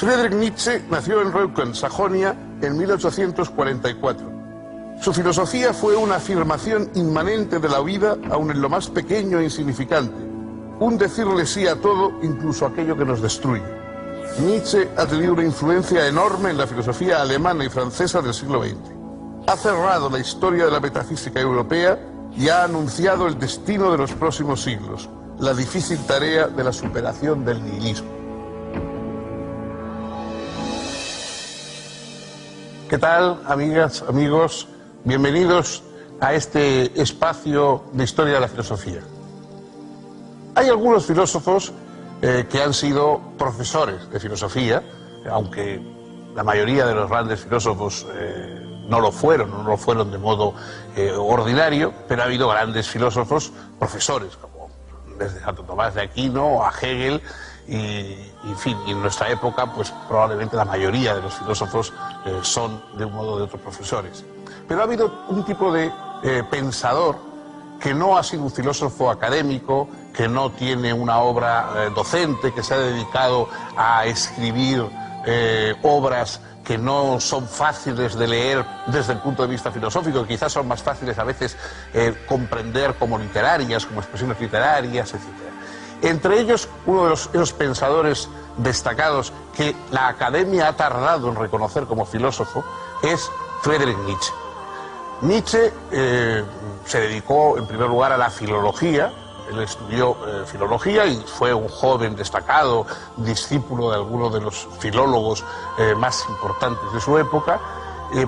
Friedrich Nietzsche nació en Reucken, Sajonia, en 1844. Su filosofía fue una afirmación inmanente de la vida, aun en lo más pequeño e insignificante. Un decirle sí a todo, incluso aquello que nos destruye. Nietzsche ha tenido una influencia enorme en la filosofía alemana y francesa del siglo XX. Ha cerrado la historia de la metafísica europea y ha anunciado el destino de los próximos siglos, la difícil tarea de la superación del nihilismo. ¿Qué tal, amigas, amigos? Bienvenidos a este espacio de historia de la filosofía. Hay algunos filósofos que han sido profesores de filosofía, aunque la mayoría de los grandes filósofos no lo fueron de modo ordinario, pero ha habido grandes filósofos profesores, como desde Santo Tomás de Aquino a Hegel, y en fin, y en nuestra época pues probablemente la mayoría de los filósofos son de un modo o de otro profesores. Pero ha habido un tipo de pensador que no ha sido un filósofo académico, que no tiene una obra docente, que se ha dedicado a escribir obras que no son fáciles de leer desde el punto de vista filosófico, que quizás son más fáciles a veces comprender como literarias, como expresiones literarias, etc. Entre ellos, uno de esos pensadores destacados que la academia ha tardado en reconocer como filósofo es Friedrich Nietzsche. Nietzsche se dedicó en primer lugar a la filología. Él estudió filología y fue un joven destacado, discípulo de algunos de los filólogos más importantes de su época,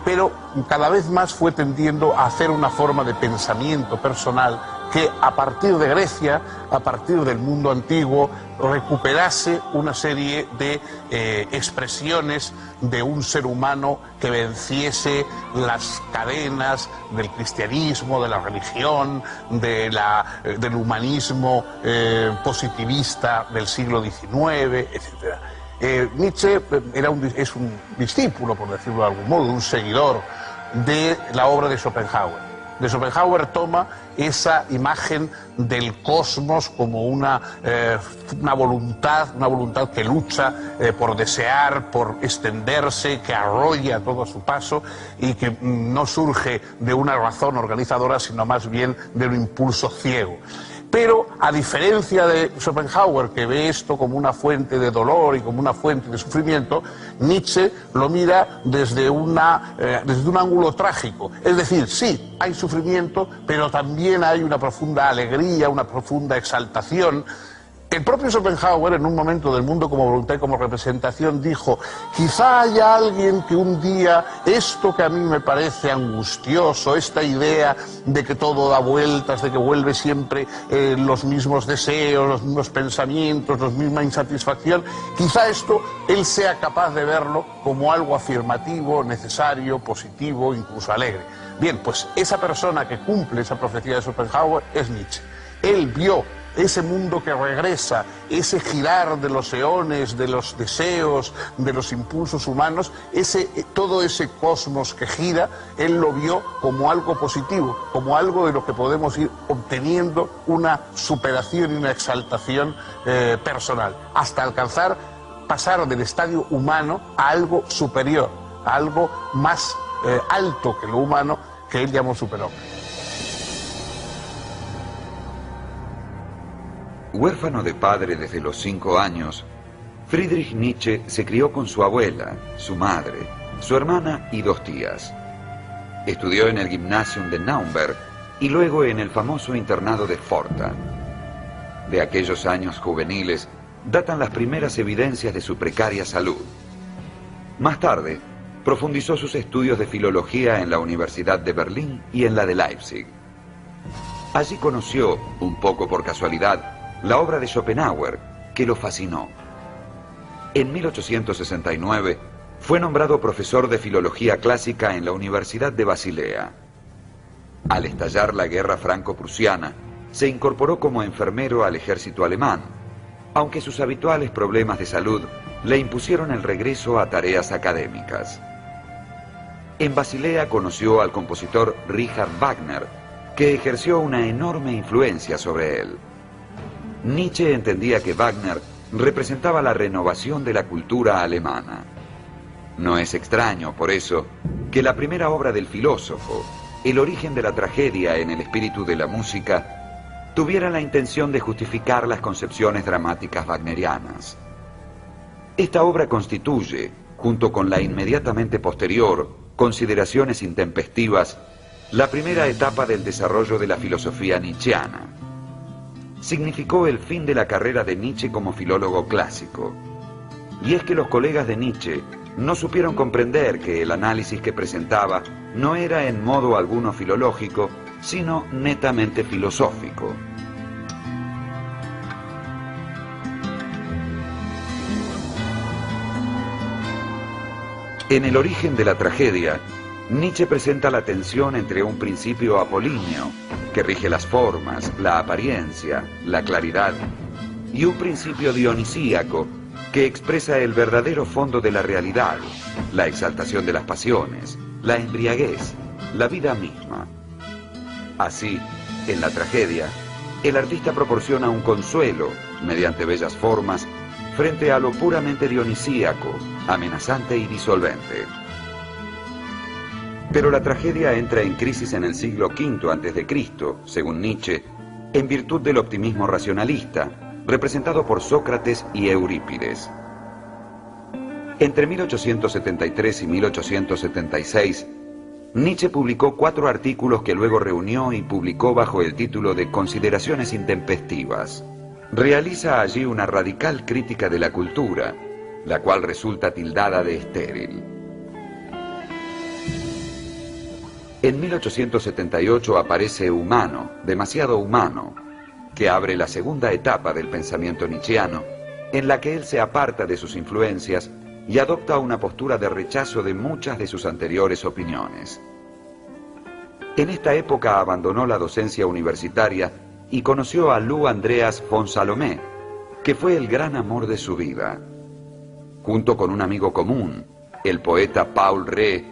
pero cada vez más fue tendiendo a hacer una forma de pensamiento personal que a partir de Grecia, a partir del mundo antiguo, recuperase una serie de expresiones de un ser humano que venciese las cadenas del cristianismo, de la religión, del humanismo positivista del siglo XIX, etc. Nietzsche es un discípulo, por decirlo de algún modo, un seguidor de la obra de Schopenhauer. De Schopenhauer toma esa imagen del cosmos como una voluntad que lucha por desear, por extenderse, que arrolla todo a su paso y que no surge de una razón organizadora, sino más bien de un impulso ciego. Pero, a diferencia de Schopenhauer, que ve esto como una fuente de dolor y como una fuente de sufrimiento, Nietzsche lo mira desde un ángulo trágico. Es decir, sí, hay sufrimiento, pero también hay una profunda alegría, una profunda exaltación. El propio Schopenhauer, en un momento del mundo como voluntad y como representación, dijo: quizá haya alguien que un día esto que a mí me parece angustioso, esta idea de que todo da vueltas, de que vuelve siempre los mismos deseos, los mismos pensamientos, la misma insatisfacción, quizá esto él sea capaz de verlo como algo afirmativo, necesario, positivo, incluso alegre. Bien, pues esa persona que cumple esa profecía de Schopenhauer es Nietzsche. Él vio ese mundo que regresa, ese girar de los eones, de los deseos, de los impulsos humanos, todo ese cosmos que gira, él lo vio como algo positivo, como algo de lo que podemos ir obteniendo una superación y una exaltación personal, hasta pasar del estadio humano a algo superior, a algo más alto que lo humano, que él llamó superhombre. Huérfano de padre desde los 5 años, Friedrich Nietzsche se crió con su abuela, su madre, su hermana y 2 tías. Estudió en el Gymnasium de Naumberg y luego en el famoso internado de Pforta. De aquellos años juveniles datan las primeras evidencias de su precaria salud. Más tarde, profundizó sus estudios de filología en la Universidad de Berlín y en la de Leipzig. Allí conoció, un poco por casualidad, la obra de Schopenhauer, que lo fascinó. En 1869 fue nombrado profesor de filología clásica en la Universidad de Basilea. Al estallar la guerra franco-prusiana, se incorporó como enfermero al ejército alemán, aunque sus habituales problemas de salud le impusieron el regreso a tareas académicas. En Basilea conoció al compositor Richard Wagner, que ejerció una enorme influencia sobre él. Nietzsche entendía que Wagner representaba la renovación de la cultura alemana. No es extraño, por eso, que la primera obra del filósofo, El origen de la tragedia en el espíritu de la música, tuviera la intención de justificar las concepciones dramáticas wagnerianas. Esta obra constituye, junto con la inmediatamente posterior, Consideraciones intempestivas, la primera etapa del desarrollo de la filosofía nietzscheana. Significó el fin de la carrera de Nietzsche como filólogo clásico. Y es que los colegas de Nietzsche no supieron comprender que el análisis que presentaba no era en modo alguno filológico, sino netamente filosófico. En El origen de la tragedia, Nietzsche presenta la tensión entre un principio apolíneo, que rige las formas, la apariencia, la claridad, y un principio dionisíaco, que expresa el verdadero fondo de la realidad, la exaltación de las pasiones, la embriaguez, la vida misma. Así, en la tragedia, el artista proporciona un consuelo, mediante bellas formas, frente a lo puramente dionisíaco, amenazante y disolvente. Pero la tragedia entra en crisis en el siglo V a.C., según Nietzsche, en virtud del optimismo racionalista, representado por Sócrates y Eurípides. Entre 1873 y 1876, Nietzsche publicó 4 artículos que luego reunió y publicó bajo el título de Consideraciones intempestivas. Realiza allí una radical crítica de la cultura, la cual resulta tildada de estéril. En 1878 aparece Humano, demasiado humano, que abre la segunda etapa del pensamiento nietzscheano, en la que él se aparta de sus influencias y adopta una postura de rechazo de muchas de sus anteriores opiniones. En esta época abandonó la docencia universitaria y conoció a Lou Andreas von Salomé, que fue el gran amor de su vida. Junto con un amigo común, el poeta Paul Rée,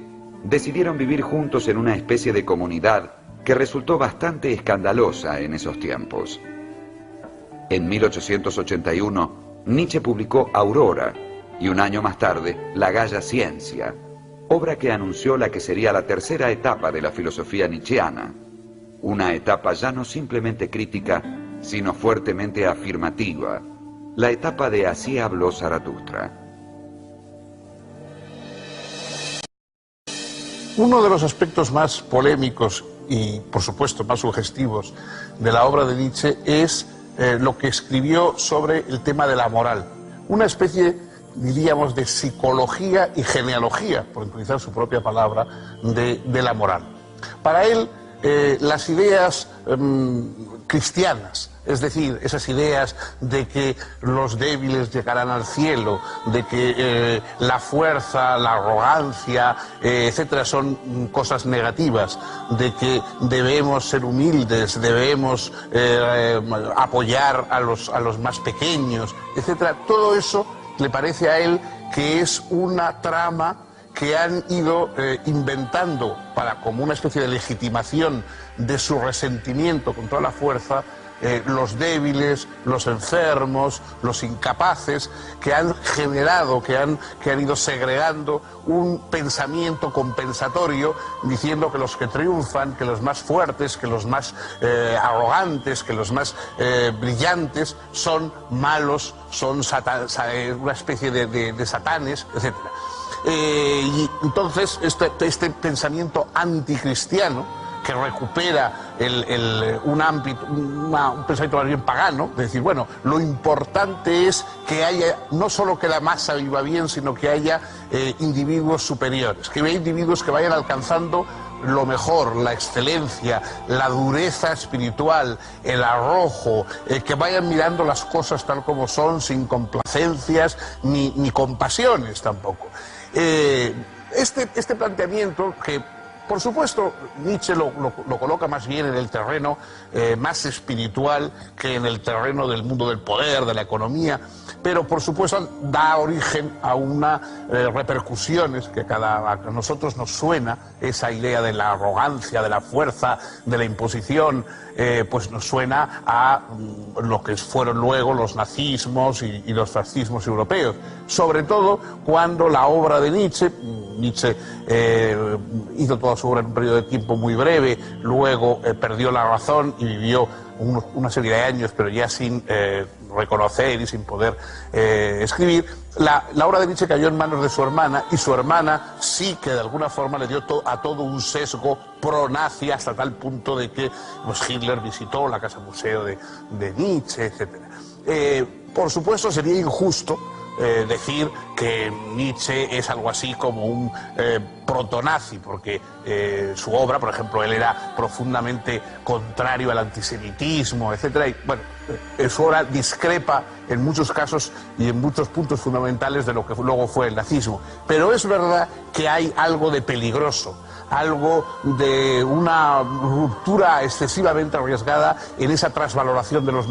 decidieron vivir juntos en una especie de comunidad que resultó bastante escandalosa en esos tiempos. En 1881, Nietzsche publicó Aurora y un año más tarde, La Gaya Ciencia, obra que anunció la que sería la tercera etapa de la filosofía nietzscheana, una etapa ya no simplemente crítica, sino fuertemente afirmativa, la etapa de Así habló Zaratustra. Uno de los aspectos más polémicos y, por supuesto, más sugestivos de la obra de Nietzsche es lo que escribió sobre el tema de la moral. Una especie, diríamos, de psicología y genealogía, por utilizar su propia palabra, de la moral. Para él, las ideas cristianas, es decir, esas ideas de que los débiles llegarán al cielo, de que la fuerza, la arrogancia, etcétera, son cosas negativas, de que debemos ser humildes, debemos apoyar a los más pequeños, etcétera, todo eso le parece a él que es una trama que han ido inventando para, como una especie de legitimación de su resentimiento contra la fuerza, los débiles, los enfermos, los incapaces, que han generado, que han ido segregando un pensamiento compensatorio, diciendo que los que triunfan, que los más fuertes, que los más arrogantes, que los más brillantes son malos, son una especie de satanes, etc. Y entonces este pensamiento anticristiano, que recupera un pensamiento más bien pagano, de decir, bueno, lo importante es que haya, no solo que la masa viva bien, sino que haya individuos superiores, que haya individuos que vayan alcanzando lo mejor, la excelencia, la dureza espiritual, el arrojo, que vayan mirando las cosas tal como son, sin complacencias ni compasiones tampoco. Este planteamiento, que Por supuesto, Nietzsche lo coloca más bien en el terreno más espiritual que en el terreno del mundo del poder, de la economía, pero por supuesto da origen a unas repercusiones que a nosotros nos suena, esa idea de la arrogancia, de la fuerza, de la imposición, pues nos suena a lo que fueron luego los nazismos y los fascismos europeos, sobre todo cuando la obra de Nietzsche hizo toda su obra en un periodo de tiempo muy breve, luego perdió la razón y vivió una serie de años, pero ya sin reconocer y sin poder escribir. La obra de Nietzsche cayó en manos de su hermana, y su hermana sí que de alguna forma le dio a todo un sesgo pro-nazi, hasta tal punto de que pues, Hitler visitó la casa museo de Nietzsche, etc. Por supuesto sería injusto decir que Nietzsche es algo así como un protonazi, porque su obra, por ejemplo, él era profundamente contrario al antisemitismo, etc. Y bueno, su obra discrepa en muchos casos y en muchos puntos fundamentales de lo que luego fue el nazismo. Pero es verdad que hay algo de peligroso, algo de una ruptura excesivamente arriesgada en esa trasvaloración de la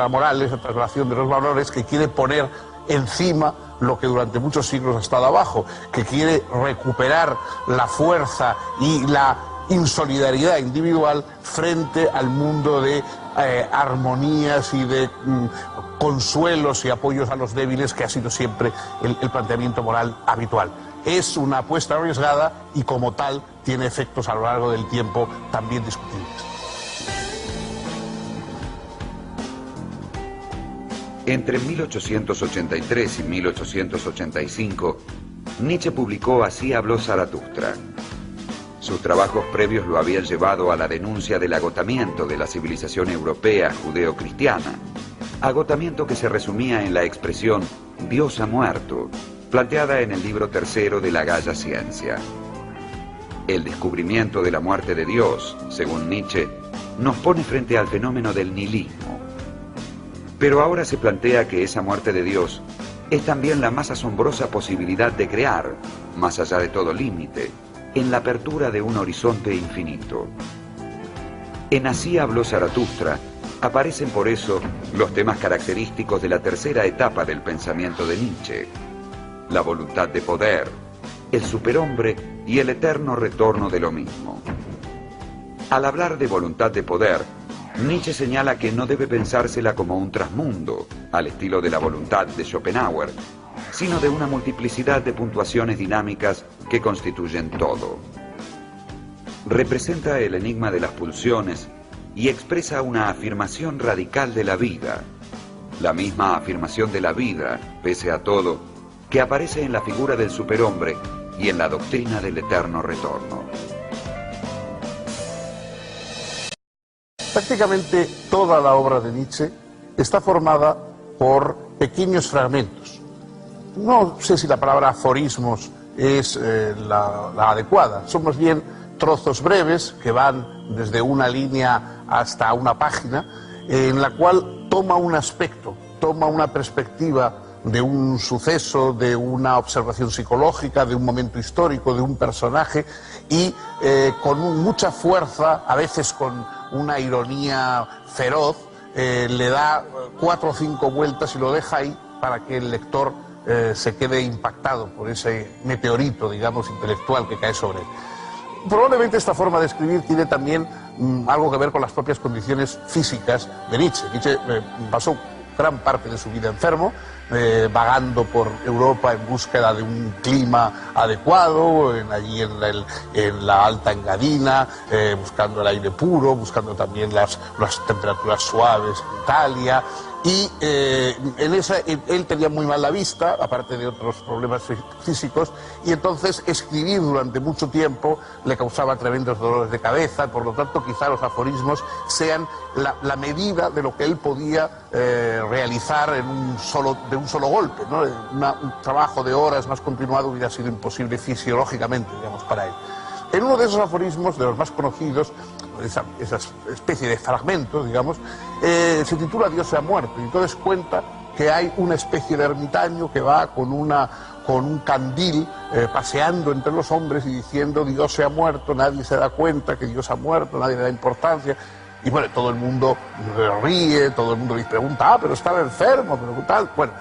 moral, esa trasvaloración de los valores que quiere poner encima lo que durante muchos siglos ha estado abajo, que quiere recuperar la fuerza y la insolidaridad individual frente al mundo de armonías y de consuelos y apoyos a los débiles, que ha sido siempre el planteamiento moral habitual. Es una apuesta arriesgada y como tal tiene efectos a lo largo del tiempo también discutibles. Entre 1883 y 1885, Nietzsche publicó Así habló Zaratustra. Sus trabajos previos lo habían llevado a la denuncia del agotamiento de la civilización europea judeo-cristiana, agotamiento que se resumía en la expresión Dios ha muerto, planteada en el libro tercero de la Gaia Ciencia. El descubrimiento de la muerte de Dios, según Nietzsche, nos pone frente al fenómeno del nihilismo. Pero ahora se plantea que esa muerte de Dios es también la más asombrosa posibilidad de crear, más allá de todo límite, en la apertura de un horizonte infinito. En Así habló Zaratustra aparecen por eso los temas característicos de la tercera etapa del pensamiento de Nietzsche: la voluntad de poder, el superhombre y el eterno retorno de lo mismo. Al hablar de voluntad de poder, Nietzsche señala que no debe pensársela como un trasmundo, al estilo de la voluntad de Schopenhauer, sino de una multiplicidad de puntuaciones dinámicas que constituyen todo. Representa el enigma de las pulsiones y expresa una afirmación radical de la vida, la misma afirmación de la vida, pese a todo, que aparece en la figura del superhombre y en la doctrina del eterno retorno. Prácticamente toda la obra de Nietzsche está formada por pequeños fragmentos. No sé si la palabra aforismos es la adecuada, son más bien trozos breves que van desde una línea hasta una página, en la cual toma un aspecto, toma una perspectiva de un suceso, de una observación psicológica, de un momento histórico, de un personaje, y con mucha fuerza, a veces con una ironía feroz, le da 4 o 5 vueltas y lo deja ahí para que el lector se quede impactado por ese meteorito, digamos, intelectual que cae sobre él. Probablemente esta forma de escribir tiene también algo que ver con las propias condiciones físicas de Nietzsche. Nietzsche pasó gran parte de su vida enfermo, vagando por Europa en búsqueda de un clima adecuado, allí en la Alta Engadina, buscando el aire puro, buscando también las temperaturas suaves en Italia. Y él tenía muy mal la vista, aparte de otros problemas físicos, y entonces escribir durante mucho tiempo le causaba tremendos dolores de cabeza. Por lo tanto, quizá los aforismos sean la medida de lo que él podía realizar de un solo golpe, ¿no? Un trabajo de horas más continuado hubiera sido imposible fisiológicamente, digamos, para él. En uno de esos aforismos, de los más conocidos, esa especie de fragmentos, digamos, se titula Dios se ha muerto, y entonces cuenta que hay una especie de ermitaño que va con con un candil paseando entre los hombres y diciendo Dios se ha muerto, nadie se da cuenta que Dios ha muerto, nadie le da importancia. Y bueno, todo el mundo ríe, todo el mundo le pregunta, pero estaba enfermo, pero tal. Bueno,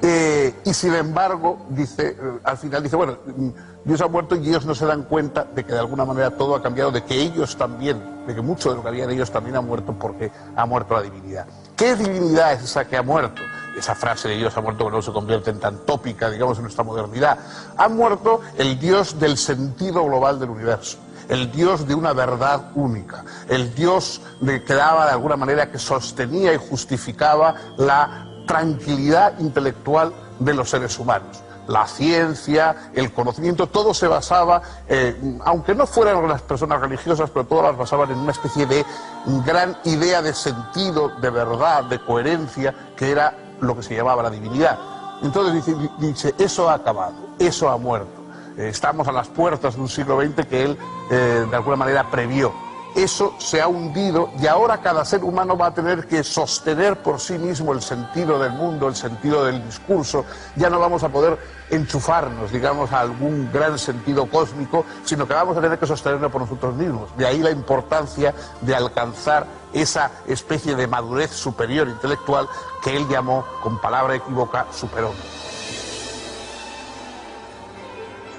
y sin embargo, dice, al final dice, bueno, Dios ha muerto y ellos no se dan cuenta de que de alguna manera todo ha cambiado, de que ellos también, de que mucho de lo que habían ellos también ha muerto porque ha muerto la divinidad. ¿Qué divinidad es esa que ha muerto? Esa frase de Dios ha muerto que no se convierte en tan tópica, digamos, en nuestra modernidad. Ha muerto el Dios del sentido global del universo, el Dios de una verdad única, el Dios que daba de alguna manera, que sostenía y justificaba la tranquilidad intelectual de los seres humanos. La ciencia, el conocimiento, todo se basaba, aunque no fueran las personas religiosas, pero todas las basaban en una especie de gran idea de sentido, de verdad, de coherencia, que era lo que se llamaba la divinidad. Entonces dice, eso ha acabado, eso ha muerto. Estamos a las puertas de un siglo XX que él, de alguna manera, previó. Eso se ha hundido y ahora cada ser humano va a tener que sostener por sí mismo el sentido del mundo, el sentido del discurso. Ya no vamos a poder enchufarnos, digamos, a algún gran sentido cósmico, sino que vamos a tener que sostenerlo por nosotros mismos. De ahí la importancia de alcanzar esa especie de madurez superior intelectual que él llamó, con palabra equívoca, superhombre.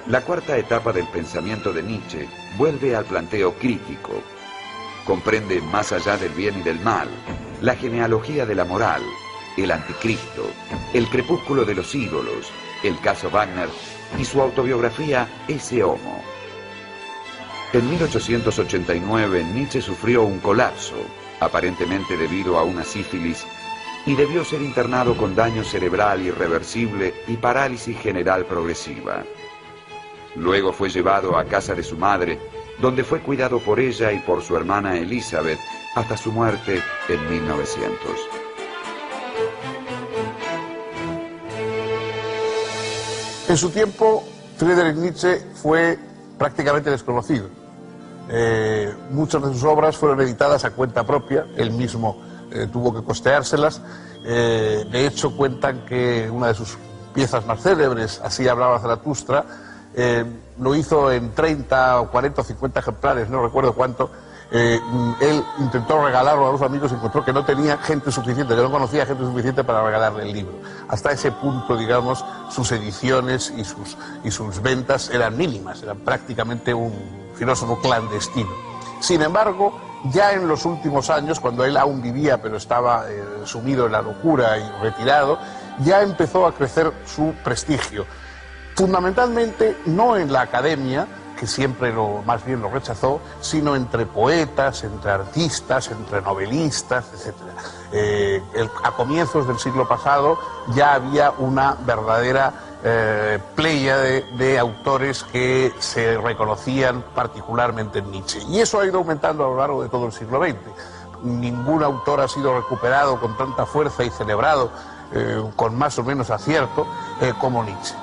La cuarta etapa del pensamiento de Nietzsche vuelve al planteo crítico. Comprende más allá del bien y del mal, la genealogía de la moral, el anticristo, el crepúsculo de los ídolos, el caso Wagner y su autobiografía Ese Homo. En 1889 Nietzsche sufrió un colapso, aparentemente debido a una sífilis, y debió ser internado con daño cerebral irreversible y parálisis general progresiva. Luego fue llevado a casa de su madre, donde fue cuidado por ella y por su hermana Elizabeth hasta su muerte en 1900. En su tiempo, Friedrich Nietzsche fue prácticamente desconocido. Muchas de sus obras fueron editadas a cuenta propia, él mismo tuvo que costeárselas. De hecho, cuentan que una de sus piezas más célebres, Así hablaba Zaratustra, lo hizo en 30 o 40 o 50 ejemplares, no recuerdo cuánto. Él intentó regalarlo a los amigos y encontró que no tenía gente suficiente, que no conocía gente suficiente para regalarle el libro. Hasta ese punto, digamos, sus ediciones y sus ventas eran mínimas, eran prácticamente un filósofo clandestino. Sin embargo, ya en los últimos años, cuando él aún vivía pero estaba sumido en la locura y retirado, ya empezó a crecer su prestigio. Fundamentalmente no en la academia, que siempre más bien lo rechazó, sino entre poetas, entre artistas, entre novelistas, etc. A comienzos del siglo pasado ya había una verdadera pléyade de autores que se reconocían particularmente en Nietzsche. Y eso ha ido aumentando a lo largo de todo el siglo XX. Ningún autor ha sido recuperado con tanta fuerza y celebrado con más o menos acierto como Nietzsche.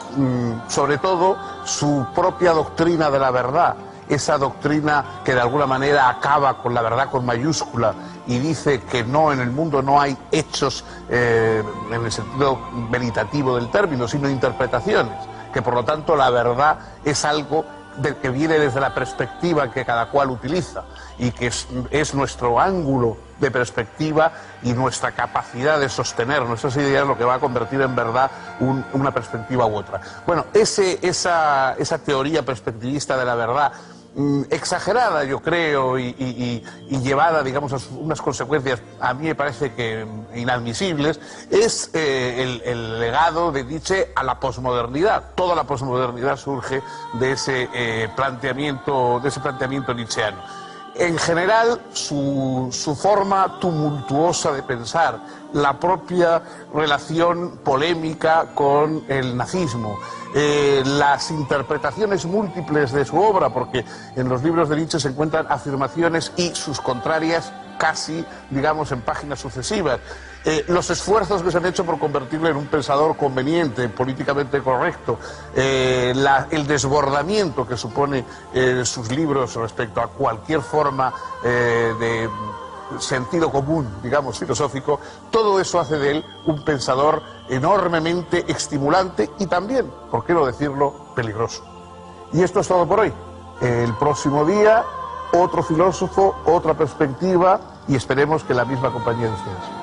Sobre todo su propia doctrina de la verdad, esa doctrina que de alguna manera acaba con la verdad con mayúscula y dice que no, en el mundo no hay hechos en el sentido veritativo del término, sino interpretaciones, que por lo tanto la verdad es algo que viene desde la perspectiva que cada cual utiliza y que es nuestro ángulo de perspectiva y nuestra capacidad de sostener nuestras ideas lo que va a convertir en verdad una perspectiva u otra. Bueno, esa teoría perspectivista de la verdad, exagerada yo creo y llevada, digamos, a unas consecuencias a mí me parece que inadmisibles, es el legado de Nietzsche a la posmodernidad. Toda la posmodernidad surge de ese planteamiento nietzscheano. En general, su forma tumultuosa de pensar, la propia relación polémica con el nazismo, las interpretaciones múltiples de su obra, porque en los libros de Nietzsche se encuentran afirmaciones y sus contrarias casi, digamos, en páginas sucesivas. Los esfuerzos que se han hecho por convertirle en un pensador conveniente, políticamente correcto, el desbordamiento que supone sus libros respecto a cualquier forma sentido común, digamos, filosófico, todo eso hace de él un pensador enormemente estimulante y también, por qué no decirlo, peligroso. Y esto es todo por hoy. El próximo día, otro filósofo, otra perspectiva y esperemos que la misma compañía de ustedes.